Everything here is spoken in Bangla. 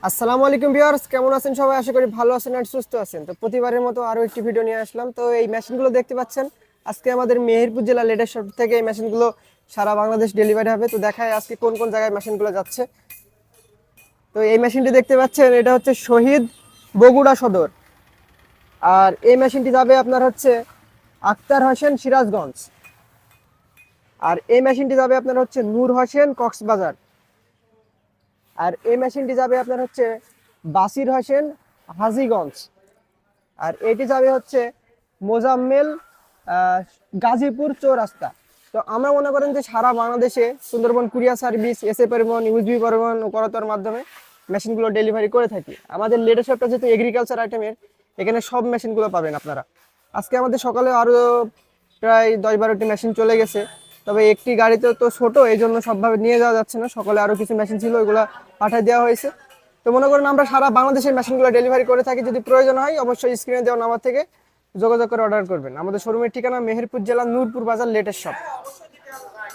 আসসালামু আলাইকুম ভিউয়ার্স, কেমন আছেন সবাই? আশা করি ভালো আছেন আর সুস্থ আছেন। তো প্রতিবারের মতো আরো একটি ভিডিও নিয়ে আসলাম। তো এই মেশিনগুলো দেখতে পাচ্ছেন, আজকে আমাদের মেহেরপুর জেলা লেডার শপ থেকে এই মেশিনগুলো সারা বাংলাদেশ ডেলিভারি হবে। তো দেখায় আজকে কোন কোন জায়গায় মেশিনগুলো যাচ্ছে। তো এই মেশিনটি দেখতে পাচ্ছেন, এটা হচ্ছে শহীদ বগুড়া সদর। আর এই মেশিনটি যাবে আপনার হচ্ছে আক্তার হোসেন সিরাজগঞ্জ। আর এই মেশিনটি যাবে আপনার হচ্ছে নূর হোসেন কক্সবাজার। আর এই মেশিনটি যাবে আপনার হচ্ছে বাসির হোসেন হাজীগঞ্জ। আর এটি যাবে হচ্ছে মোজাম্মেল গাজীপুর চৌরাস্তা। তো আমরা মনে করেন যে সারা বাংলাদেশে সুন্দরবন কুরিয়ার সার্ভিস, এসএ পরিবহন, ইউএসবি পরিবহন ও করতোয়ার মাধ্যমে মেশিনগুলো ডেলিভারি করে থাকি। আমাদের লেটেস্ট শপটা যেহেতু এগ্রিকালচার আইটেমের, এখানে সব মেশিনগুলো পাবেন আপনারা। আজকে আমাদের সকালে আরও প্রায় 10-12টি মেশিন চলে গেছে। তবে একটি গাড়িতে তো ছোট, এই জন্য সবভাবে নিয়ে যাওয়া যাচ্ছে না। সকালে আরও কিছু মেশিন ছিল, ওইগুলো পাঠিয়ে দেওয়া হয়েছে। তো মনে করেন আমরা সারা বাংলাদেশের মেশিনগুলো ডেলিভারি করে থাকি। যদি প্রয়োজন হয় অবশ্যই স্ক্রিনে দেওয়া নাম্বার থেকে যোগাযোগ করে অর্ডার করবেন। আমাদের শোরুমের ঠিকানা মেহেরপুর জেলা নূরপুর বাজার লেটেস্ট শপ।